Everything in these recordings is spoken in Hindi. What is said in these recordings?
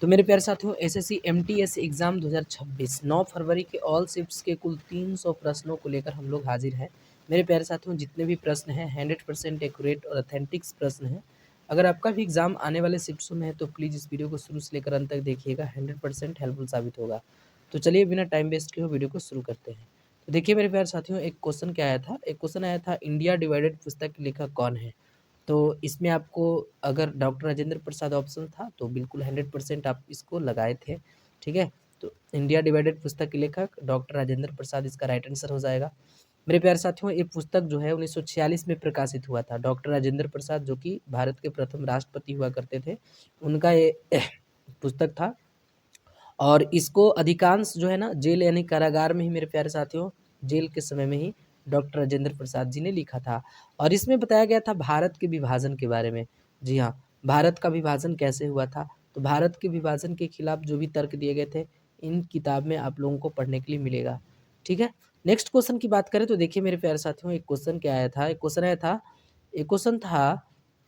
तो मेरे प्यारे साथियों, एसएससी एमटीएस एग्ज़ाम 2026 9 फरवरी के ऑल शिफ्ट्स के कुल 300 प्रश्नों को लेकर हम लोग हाजिर हैं। मेरे प्यारे साथियों, जितने भी प्रश्न हैं 100% एक्यूरेट और ऑथेंटिक्स प्रश्न हैं। अगर आपका भी एग्ज़ाम आने वाले शिफ्ट्सों में है तो प्लीज़ इस वीडियो को शुरू से लेकर अंत तक देखिएगा, 100% हेल्पफुल साबित होगा। तो चलिए बिना टाइम वेस्ट किए हुए वीडियो को शुरू करते हैं। तो देखिए मेरे प्यारे साथियों, एक क्वेश्चन क्या आया था, एक क्वेश्चन आया था, इंडिया डिवाइडेड पुस्तक के लेखक कौन है? तो इसमें आपको अगर डॉक्टर राजेंद्र प्रसाद ऑप्शन था तो बिल्कुल 100% आप इसको लगाए थे, ठीक है। तो इंडिया डिवाइडेड पुस्तक के लेखक डॉक्टर राजेंद्र प्रसाद इसका राइट आंसर हो जाएगा। मेरे प्यारे साथियों, ये पुस्तक जो है 1946 में प्रकाशित हुआ था। डॉक्टर राजेंद्र प्रसाद जो कि भारत के प्रथम राष्ट्रपति हुआ करते थे, उनका ये पुस्तक था। और इसको अधिकांश जो है ना जेल यानी कारागार में ही मेरे प्यारे साथियों, जेल के समय में ही डॉक्टर राजेंद्र प्रसाद जी ने लिखा था। और इसमें बताया गया था भारत के विभाजन के बारे में। जी हाँ, भारत का विभाजन कैसे हुआ था, तो भारत के विभाजन के खिलाफ जो भी तर्क दिए गए थे, इन किताब में आप लोगों को पढ़ने के लिए मिलेगा, ठीक है। नेक्स्ट क्वेश्चन की बात करें तो देखिए मेरे प्यारे साथियों, एक क्वेश्चन क्या आया था, एक क्वेश्चन था,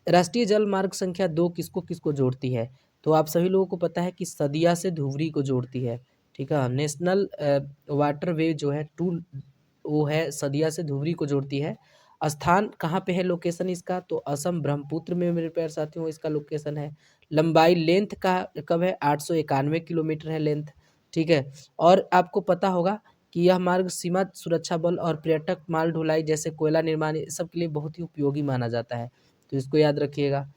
राष्ट्रीय जल मार्ग संख्या 2 किसको किसको जोड़ती है? तो आप सभी लोगों को पता है कि सदिया से धुबरी को जोड़ती है, ठीक है। नेशनल वाटर वे जो है टू, वो है सदिया से धुबरी को जोड़ती है। स्थान कहाँ पे है, लोकेशन इसका, तो असम ब्रह्मपुत्र में मेरे प्यारे साथियों इसका लोकेशन है। लंबाई लेंथ का कब है, 891 किलोमीटर है लेंथ, ठीक है। और आपको पता होगा कि यह मार्ग सीमा सुरक्षा बल और पर्यटक माल ढुलाई जैसे कोयला निर्माण, ये सब के लिए बहुत ही उपयोगी माना जाता है, तो इसको याद रखिएगा।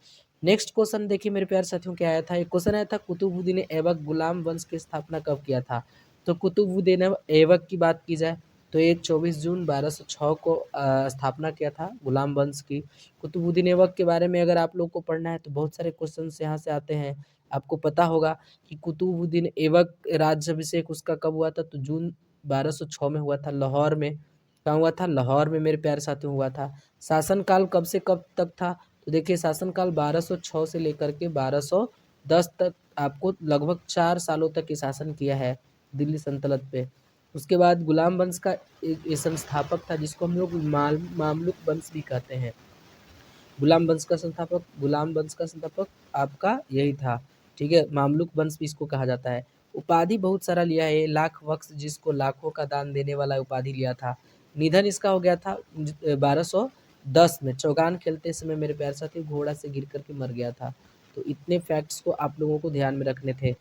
नेक्स्ट क्वेश्चन देखिए मेरे प्यारे साथियों क्या आया था, एक क्वेश्चन आया था, कुतुबुद्दीन ऐबक गुलाम वंश की स्थापना कब किया था? तो कुतुबुद्दीन ऐबक की बात की जाए तो एक 24 जून 1206 को स्थापना किया था गुलाम वंश की। कुतुबुद्दीन ऐबक के बारे में अगर आप लोग को पढ़ना है तो बहुत सारे क्वेश्चन यहाँ से आते हैं। आपको पता होगा कि कुतुबुद्दीन ऐबक राज्याभिषेक उसका कब हुआ था, तो जून 1206 में हुआ था, लाहौर में। कहाँ हुआ था? लाहौर में मेरे प्यारे साथियों हुआ था। शासनकाल कब से कब तक था? तो देखिए शासनकाल 1206 से लेकर के 1210 तक, आपको लगभग 4 सालों तक ये शासन किया है दिल्ली सल्तनत पे। उसके बाद गुलाम वंश का एक ये संस्थापक था जिसको हम लोग मामलुक वंश भी कहते हैं। गुलाम वंश का संस्थापक आपका यही था, ठीक है। मामलुक वंश भी इसको कहा जाता है। उपाधि बहुत सारा लिया है, लाख वक्स जिसको लाखों का दान देने वाला उपाधि लिया था। निधन इसका हो गया था 1210 में, चौगान खेलते समय मेरे प्यारे साथी घोड़ा से गिर करके मर गया था। तो इतने फैक्ट्स को आप लोगों को ध्यान में रखने थे।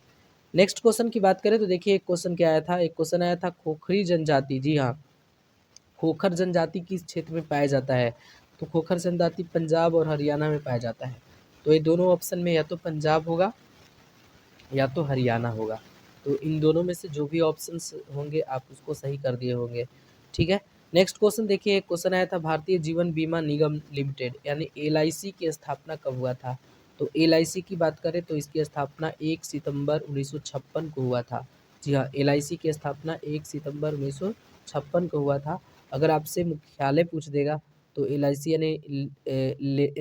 नेक्स्ट क्वेश्चन की बात करें तो देखिए एक क्वेश्चन क्या आया था, एक क्वेश्चन आया था, खोखरी जनजाति, जी हाँ, खोखर जनजाति किस क्षेत्र में पाया जाता है? तो खोखर जनजाति पंजाब और हरियाणा में पाया जाता है। तो ये दोनों ऑप्शन में या तो पंजाब होगा या तो हरियाणा होगा। तो इन दोनों में से जो भी ऑप्शंस होंगे आप उसको सही कर दिए होंगे, ठीक है। नेक्स्ट क्वेश्चन देखिए, एक क्वेश्चन आया था, भारतीय जीवन बीमा निगम लिमिटेड यानी एलआईसी की स्थापना कब हुआ था? तो एलआईसी की बात करें तो इसकी स्थापना 1 सितंबर 1956 को हुआ था। जी हाँ, एलआईसी की स्थापना 1 सितंबर 1956 को हुआ था। अगर आपसे मुख्यालय पूछ देगा तो एलआईसी यानी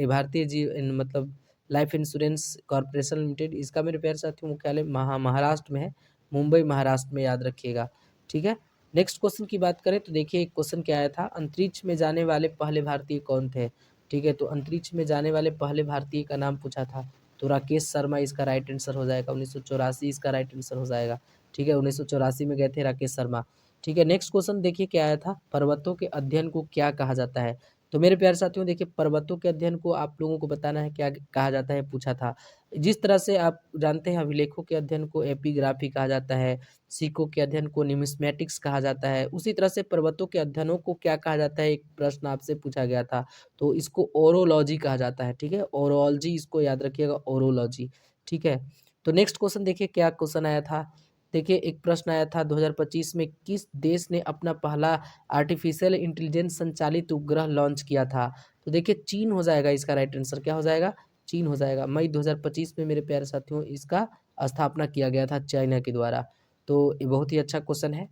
भारतीय मतलब लाइफ इंश्योरेंस कॉर्पोरेशन लिमिटेड, इसका मेरे प्यारे साथियों मुख्यालय महाराष्ट्र में है, मुंबई महाराष्ट्र में, याद रखिएगा, ठीक है। नेक्स्ट क्वेश्चन की बात करें तो देखिए एक क्वेश्चन क्या आया था, अंतरिक्ष में जाने वाले पहले भारतीय कौन थे? ठीक है, तो अंतरिक्ष में जाने वाले पहले भारतीय का नाम पूछा था, तो राकेश शर्मा इसका राइट आंसर हो जाएगा। 1984 इसका राइट आंसर हो जाएगा, ठीक है। 1984 में गए थे राकेश शर्मा, ठीक है। नेक्स्ट क्वेश्चन देखिए क्या आया था, पर्वतों के अध्ययन को क्या कहा जाता है? तो मेरे प्यारे साथियों देखिए, पर्वतों के अध्ययन को आप लोगों को बताना है क्या कहा जाता है, पूछा था। जिस तरह से आप जानते हैं अभिलेखों के अध्ययन को एपिग्राफी कहा जाता है, सिक्कों के अध्ययन को न्यूमिस्मेटिक्स कहा जाता है, उसी तरह से पर्वतों के अध्ययनों को क्या कहा जाता है, एक प्रश्न आपसे पूछा गया था, तो इसको ओरोलॉजी कहा जाता है, ठीक है। ओरोलॉजी, इसको याद रखिएगा, ओरोलॉजी, ठीक है। तो नेक्स्ट क्वेश्चन देखिए क्या क्वेश्चन आया था, देखिए एक प्रश्न आया था, 2025 में किस देश ने अपना पहला आर्टिफिशियल इंटेलिजेंस संचालित उपग्रह लॉन्च किया था? तो देखिए चीन हो जाएगा इसका राइट आंसर, क्या हो जाएगा? चीन हो जाएगा। मई 2025 में मेरे प्यारे साथियों इसका स्थापना किया गया था चाइना के द्वारा। तो ये बहुत ही अच्छा क्वेश्चन है,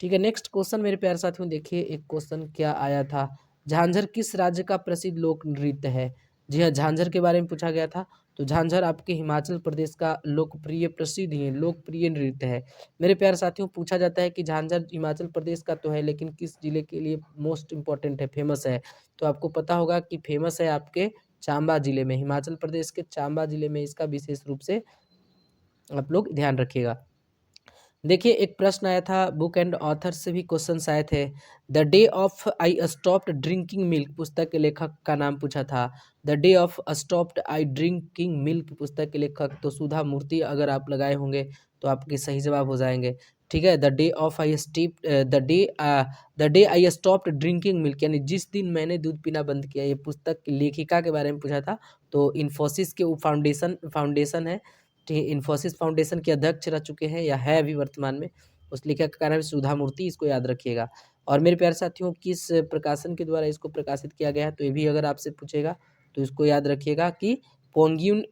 ठीक है। नेक्स्ट क्वेश्चन मेरे प्यारे साथियों देखिए एक क्वेश्चन क्या आया था, झांझर किस राज्य का प्रसिद्ध लोक नृत्य है? जी हाँ, झांझर के बारे में पूछा गया था। तो झांझर आपके हिमाचल प्रदेश का लोकप्रिय प्रसिद्ध ही लोकप्रिय नृत्य है। मेरे प्यारे साथियों पूछा जाता है कि झांझर हिमाचल प्रदेश का तो है लेकिन किस जिले के लिए मोस्ट इम्पॉर्टेंट है, फेमस है? तो आपको पता होगा कि फेमस है आपके चंबा जिले में, हिमाचल प्रदेश के चंबा जिले में इसका विशेष रूप से आप लोग ध्यान रखिएगा। देखिए एक प्रश्न आया था बुक एंड ऑथर से भी क्वेश्चंस आए थे। The day of I stopped drinking milk पुस्तक के लेखक का नाम पूछा था। The day of stopped I drinking milk पुस्तक के लेखक तो सुधा मूर्ति अगर आप लगाए होंगे तो आपके सही जवाब हो जाएंगे। ठीक है, the day of I steep the day I stopped drinking milk यानी जिस दिन मैंने दूध पीना बंद किया, ये पुस्तक की लेखिका के बारे में पूछा था। तो इन्फोसिस के फाउंडेशन है, इन्फोसिस फाउंडेशन के अध्यक्ष रह चुके हैं या है अभी वर्तमान में, उस लेखक का नाम है सुधा मूर्ति, इसको याद रखिएगा। और मेरे प्यारे साथियों किस प्रकाशन के द्वारा इसको प्रकाशित किया गया है, तो ये भी अगर आपसे पूछेगा तो इसको याद रखिएगा कि पोंगियून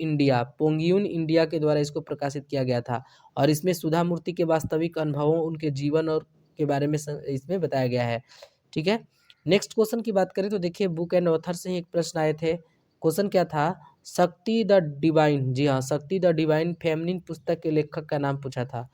इंडिया के द्वारा इसको प्रकाशित किया गया था। और इसमें सुधा मूर्ति के वास्तविक अनुभवों, उनके जीवन और के बारे में इसमें बताया गया है। ठीक है, नेक्स्ट क्वेश्चन की बात करें तो देखिए बुक एंड ऑथर से ही एक प्रश्न आए थे। क्वेश्चन क्या था, शक्ति द डिवाइन, जी हाँ, शक्ति द डिवाइन फेमिनिन पुस्तक के लेखक का नाम पूछा था।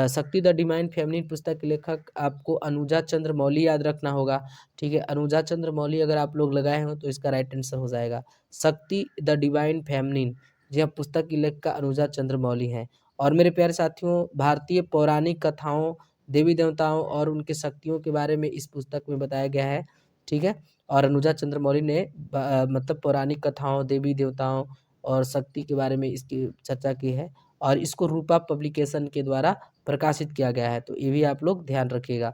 शक्ति द डिवाइन फेमिनिन पुस्तक के लेखक आपको अनुजा चंद्र मौली याद रखना होगा। ठीक है, अनुजा चंद्र मौली अगर आप लोग लगाए हो तो इसका राइट आंसर हो जाएगा शक्ति द डिवाइन फेमिनिन। जी हाँ, पुस्तक की लेखिका अनुजा चंद्र मौली हैं। और मेरे प्यारे साथियों भारतीय पौराणिक कथाओं, देवी देवताओं और उनके शक्तियों के बारे में इस पुस्तक में बताया गया है। ठीक है, और अनुजा चंद्र मौर्य ने मतलब पौराणिक कथाओं, देवी देवताओं और शक्ति के बारे में इसकी चर्चा की है और इसको रूपा पब्लिकेशन के द्वारा प्रकाशित किया गया है, तो ये भी आप लोग ध्यान रखिएगा।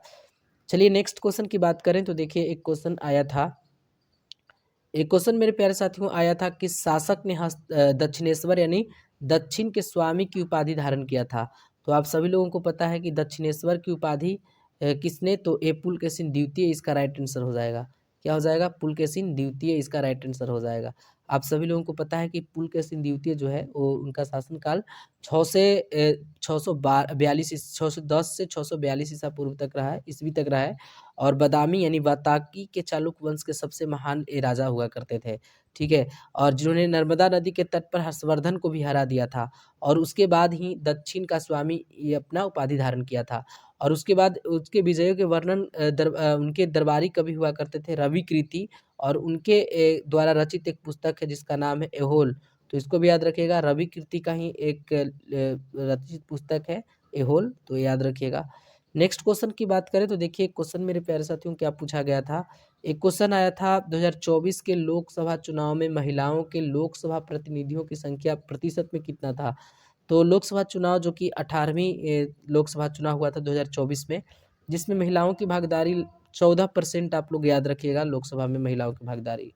चलिए नेक्स्ट क्वेश्चन की बात करें तो देखिए एक क्वेश्चन आया था, एक क्वेश्चन मेरे प्यारे साथियों आया था कि शासक ने दक्षिणेश्वर यानी दक्षिण के स्वामी की उपाधि धारण किया था। तो आप सभी लोगों को पता है कि दक्षिणेश्वर की उपाधि किसने, तो ए पुलकेशिन द्वितीय इसका राइट आंसर हो जाएगा। क्या हो जाएगा, पुलकेशिन द्वितीय इसका राइट आंसर हो जाएगा। आप सभी लोगों को पता है कि पुलकेशिन द्वितीय जो है वो उनका शासनकाल 610 से 642 ईसा पूर्व तक रहा है, ईस्वी तक रहा है। और बदामी यानी वाताकी के चालुक्य वंश के सबसे महान ये राजा हुआ करते थे। ठीक है, और जिन्होंने नर्मदा नदी के तट पर हर्षवर्धन को भी हरा दिया था और उसके बाद ही दक्षिण का स्वामी ये अपना उपाधि धारण किया था। और उसके बाद उसके विजयों के वर्णन उनके दरबारी कवि हुआ करते थे रवि कृति, और उनके द्वारा रचित एक पुस्तक है जिसका नाम है एहोल। तो इसको भी याद रखिएगा, रवि कृति का ही एक रचित पुस्तक है एहोल, तो याद रखिएगा। नेक्स्ट क्वेश्चन की बात करें तो देखिए क्वेश्चन मेरे प्यारे साथियों क्या पूछा गया था। एक क्वेश्चन आया था 2024 के लोकसभा चुनाव में महिलाओं के लोकसभा प्रतिनिधियों की संख्या प्रतिशत में कितना था। तो लोकसभा चुनाव जो कि 18वीं लोकसभा चुनाव हुआ था 2024 में, जिसमें महिलाओं की भागीदारी 14% आप लोग याद रखिएगा लोकसभा में महिलाओं की भागीदारी।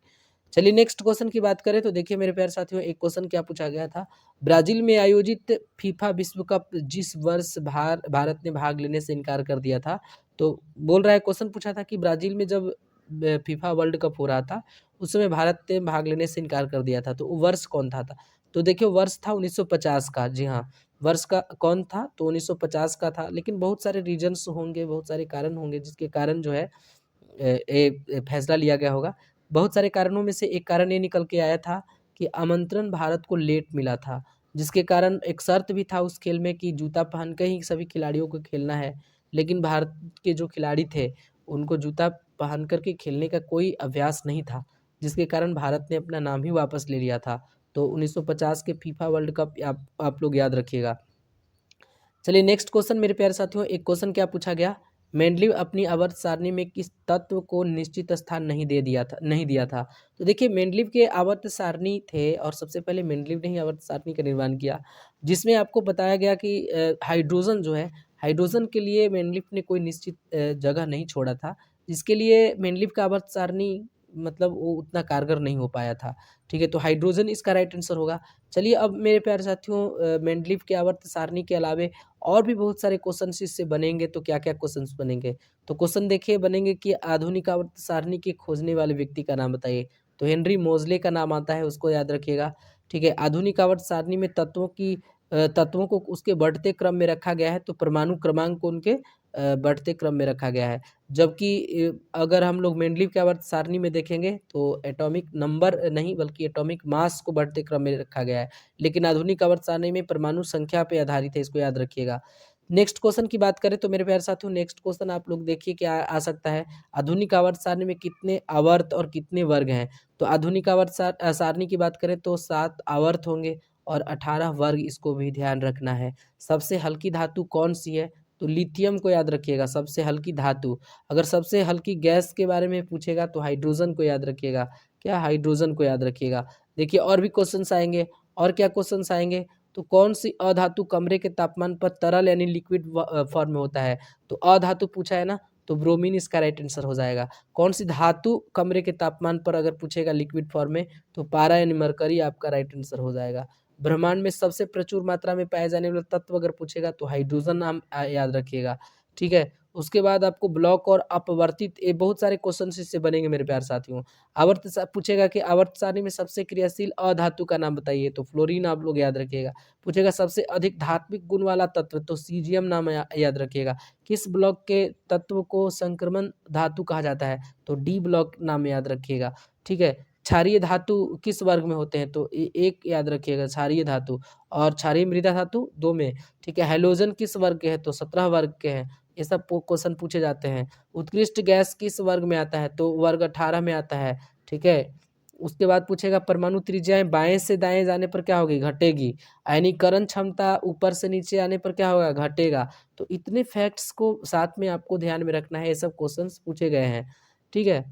चलिए नेक्स्ट क्वेश्चन की बात करें तो देखिए मेरे प्यारे साथियों एक क्वेश्चन क्या पूछा गया था, ब्राजील में आयोजित फीफा विश्व कप जिस वर्ष भारत ने भाग लेने से इनकार कर दिया था। तो बोल रहा है, क्वेश्चन पूछा था कि ब्राजील में जब फीफा वर्ल्ड कप हो रहा था उस समय भारत ने भाग लेने से इनकार कर दिया था, तो वो वर्ष कौन था। तो देखिए वर्ष था 1950 का। जी हाँ, वर्ष का कौन था, तो 1950 का था। लेकिन बहुत सारे रीजन्स होंगे, बहुत सारे कारण होंगे जिसके कारण जो है फैसला लिया गया होगा। बहुत सारे कारणों में से एक कारण ये निकल के आया था कि आमंत्रण भारत को लेट मिला था, जिसके कारण एक शर्त भी था उस खेल में कि जूता पहन कर ही सभी खिलाड़ियों को खेलना है। लेकिन भारत के जो खिलाड़ी थे उनको जूता पहन कर के खेलने का कोई अभ्यास नहीं था, जिसके कारण भारत ने अपना नाम ही वापस ले लिया था। तो 1950 के फीफा वर्ल्ड कप आप लोग याद रखिएगा। चलिए नेक्स्ट क्वेश्चन मेरे प्यारे साथियों, एक क्वेश्चन क्या पूछा गया, मेंडलीव अपनी आवर्त सारणी में किस तत्व को निश्चित स्थान नहीं दिया था। तो देखिए मेंडलीव के आवर्त सारणी थे और सबसे पहले मेंडलीव ने ही आवर्त सारणी का निर्माण किया, जिसमें आपको बताया गया कि हाइड्रोजन जो है, हाइड्रोजन के लिए मेंडलीव ने कोई निश्चित जगह नहीं छोड़ा था, जिसके लिए मेंडलीव का आवर्त सारणी मतलब वो उतना कारगर नहीं हो पाया था। ठीक है, तो हाइड्रोजन इसका राइट आंसर होगा। चलिए अब मेरे प्यारे साथियों मेंडलीव के आवर्त सारणी के अलावे और भी बहुत सारे क्वेश्चन इससे बनेंगे, तो क्या क्या क्वेश्चंस बनेंगे, तो क्वेश्चन देखिए बनेंगे कि आधुनिक आवर्त सारणी के खोजने वाले व्यक्ति का नाम बताइए। तो हेनरी मोजले का नाम आता है, उसको याद रखिएगा। ठीक है, आधुनिक आवर्त सारणी में तत्वों को उसके बढ़ते क्रम में रखा गया है, तो परमाणु क्रमांक को उनके बढ़ते क्रम में रखा गया है। जबकि अगर हम लोग मेंडलीव के आवर्त सारणी में देखेंगे तो एटॉमिक नंबर नहीं बल्कि एटॉमिक मास को बढ़ते क्रम में रखा गया है, लेकिन आधुनिक आवर्त सारणी में परमाणु संख्या पे आधारित है, इसको याद रखिएगा। नेक्स्ट क्वेश्चन की बात करें तो मेरे प्यारे साथियों नेक्स्ट क्वेश्चन आप लोग देखिए क्या आ सकता है, आधुनिक आवर्त सारणी में कितने आवर्त और कितने वर्ग हैं। तो आधुनिक आवर्त सारणी की बात करें तो 7 आवर्त होंगे और 18 वर्ग इसको भी ध्यान रखना है। सबसे हल्की धातु कौन सी है? तो लिथियम को याद रखिएगा सबसे हल्की धातु। अगर सबसे हल्की गैस के बारे में पूछेगा तो हाइड्रोजन को याद रखिएगा। क्या? हाइड्रोजन को याद रखिएगा। देखिए और भी क्वेश्चंस आएंगे। और क्या क्वेश्चंस आएंगे? तो कौन सी अधातु कमरे के तापमान पर तरल यानी लिक्विड फॉर्म में होता है? तो अधातु पूछा है ना, तो ब्रोमीन इसका राइट आंसर हो जाएगा। कौन सी धातु कमरे के तापमान पर अगर पूछेगा लिक्विड फॉर्म में, तो पारा यानी मरकरी आपका राइट आंसर हो जाएगा। ब्रह्मांड में सबसे प्रचुर मात्रा में पाए जाने वाला तत्व अगर पूछेगा तो हाइड्रोजन नाम याद रखिएगा। ठीक है। उसके बाद आपको ब्लॉक और अपवर्तित, ये बहुत सारे क्वेश्चन इससे बनेंगे मेरे प्यारे साथियों। पूछेगा कि आवर्त सारणी में सबसे क्रियाशील अधातु का नाम बताइए, तो फ्लोरीन आप लोग याद रखिएगा। पूछेगा सबसे अधिक धात्विक गुण वाला तत्व, तो सीजियम नाम याद रखिएगा। किस ब्लॉक के तत्व को संक्रमण धातु कहा जाता है? तो डी ब्लॉक नाम याद रखिएगा। ठीक है। क्षारीय धातु किस वर्ग में होते हैं? तो एक याद रखिएगा क्षारीय धातु। और क्षारीय मृदा धातु 2 में। ठीक है। हैलोजन किस वर्ग के हैं? तो 17 वर्ग के हैं। ये सब क्वेश्चन पूछे जाते हैं। उत्कृष्ट गैस किस वर्ग में आता है? तो वर्ग 18 में आता है। ठीक है। उसके बाद पूछेगा परमाणु त्रिज्याएं बाएं से दाएं जाने पर क्या होगी? घटेगी। आयनीकरण क्षमता ऊपर से नीचे आने पर क्या होगा? घटेगा। तो इतने फैक्ट्स को साथ में आपको ध्यान में रखना है, ये सब क्वेश्चंस पूछे गए हैं। ठीक है।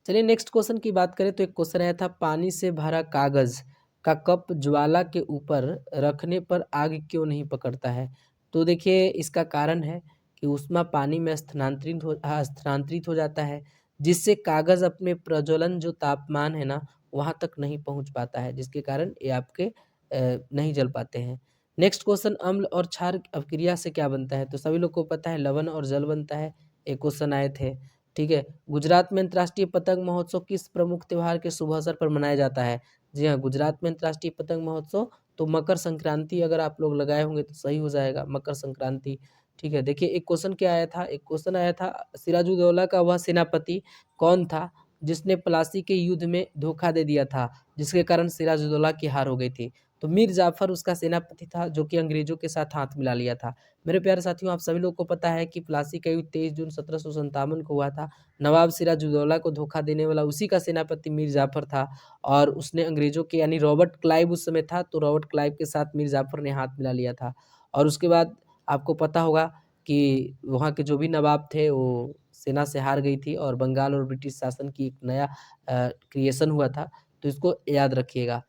चलिए नेक्स्ट क्वेश्चन की बात करें तो एक क्वेश्चन आया था, पानी से भरा कागज का कप ज्वाला के ऊपर रखने पर आग क्यों नहीं पकड़ता है? तो देखिए इसका कारण है कि ऊष्मा पानी में स्थानांतरित हो जाता है, जिससे कागज अपने प्रज्वलन जो तापमान है ना वहाँ तक नहीं पहुँच पाता है, जिसके कारण ये आपके नहीं जल पाते हैं। नेक्स्ट क्वेश्चन, अम्ल और क्षार अभिक्रिया से क्या बनता है? तो सभी लोग को पता है लवण और जल बनता है। एक क्वेश्चन आए थे। ठीक है। गुजरात में अंतर्राष्ट्रीय पतंग महोत्सव किस प्रमुख त्योहार के शुभ अवसर पर मनाया जाता है? जी हाँ, गुजरात में अंतर्राष्ट्रीय पतंग महोत्सव तो मकर संक्रांति अगर आप लोग लगाए होंगे तो सही हो जाएगा, मकर संक्रांति। ठीक है। देखिए एक क्वेश्चन क्या आया था, एक क्वेश्चन आया था सिराजुद्दौला का वह सेनापति कौन था जिसने प्लासी के युद्ध में धोखा दे दिया था, जिसके कारण सिराजुद्दौला की हार हो गई थी? तो मीर जाफर उसका सेनापति था जो कि अंग्रेजों के साथ हाथ मिला लिया था। मेरे प्यारे साथियों, आप सभी लोग को पता है कि प्लासी का युद्ध 23 जून 1757 को हुआ था। नवाब सिराजुद्दौला को धोखा देने वाला उसी का सेनापति मीर जाफर था, और उसने अंग्रेजों के यानी रॉबर्ट क्लाइव उस समय था, तो रॉबर्ट क्लाइव के साथ मीर जाफर ने हाथ मिला लिया था। और उसके बाद आपको पता होगा कि वहाँ के जो भी नवाब थे वो सेना से हार गई थी और बंगाल और ब्रिटिश शासन की एक नया क्रिएशन हुआ था, तो इसको याद रखिएगा।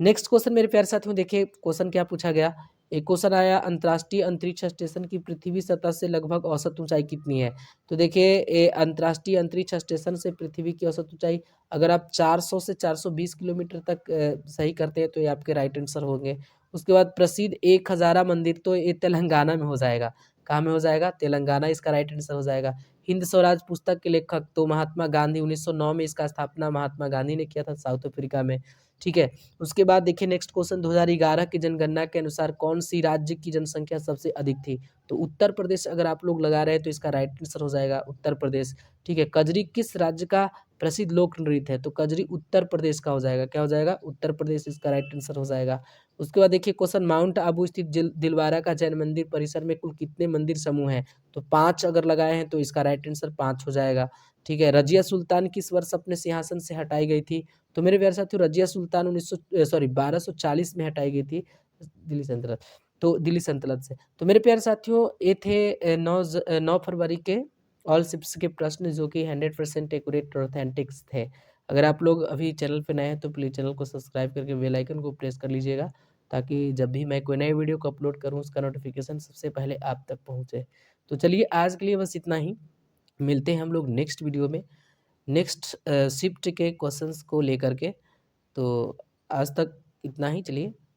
नेक्स्ट क्वेश्चन मेरे प्यारे साथियों, देखिए क्वेश्चन क्या पूछा गया। एक क्वेश्चन आया, अंतर्राष्ट्रीय अंतरिक्ष स्टेशन की पृथ्वी सतह से लगभग औसत ऊंचाई कितनी है? तो देखिए ये अंतर्राष्ट्रीय अंतरिक्ष स्टेशन से पृथ्वी की औसत ऊंचाई अगर आप 400 से 420 किलोमीटर तक सही करते हैं तो ये आपके राइट आंसर होंगे। उसके बाद प्रसिद्ध एक हजारा मंदिर, तो ये तेलंगाना में हो जाएगा। कहाँ में हो जाएगा? तेलंगाना इसका राइट आंसर हो जाएगा। हिंद स्वराज पुस्तक के लेखक तो महात्मा गांधी, 1909 में इसका स्थापना महात्मा गांधी ने किया था साउथ अफ्रीका में। ठीक है। उसके बाद देखिए नेक्स्ट क्वेश्चन, 2011 की जनगणना के अनुसार कौन सी राज्य की जनसंख्या सबसे अधिक थी? तो उत्तर प्रदेश अगर आप लोग लगा रहे हैं तो इसका राइट आंसर हो जाएगा उत्तर प्रदेश। ठीक है। कजरी किस राज्य का प्रसिद्ध लोक नृत्य है? तो कजरी उत्तर प्रदेश का हो जाएगा। क्या हो जाएगा? उत्तर प्रदेश इसका राइट आंसर हो जाएगा। उसके बाद देखिए क्वेश्चन, माउंट आबू स्थित दिलवारा का जैन मंदिर परिसर में कुल कितने मंदिर समूह हैं? तो 5 अगर लगाए हैं तो इसका राइट आंसर 5 हो जाएगा। ठीक है। रजिया सुल्तान किस वर्ष अपने सिंहासन से हटाई गई थी? तो मेरे प्यारे साथियों रजिया सुल्तान 1240 में हटाई गई थी दिल्ली सल्तनत से। तो मेरे प्यारे साथियों ये थे 9 फरवरी के ऑल शिप्स के प्रश्न जो कि 100% एक्यूरेट और ऑथेंटिक्स थे। अगर आप लोग अभी चैनल पे नए हैं तो प्लीज़ चैनल को सब्सक्राइब करके बेल आइकन को प्रेस कर लीजिएगा, ताकि जब भी मैं कोई नए वीडियो को अपलोड करूँ उसका नोटिफिकेशन सबसे पहले आप तक पहुँचे। तो चलिए आज के लिए बस इतना ही। मिलते हैं हम लोग नेक्स्ट वीडियो में, नेक्स्ट शिफ्ट के क्वेश्चंस को लेकर के। तो आज तक इतना ही। चलिए।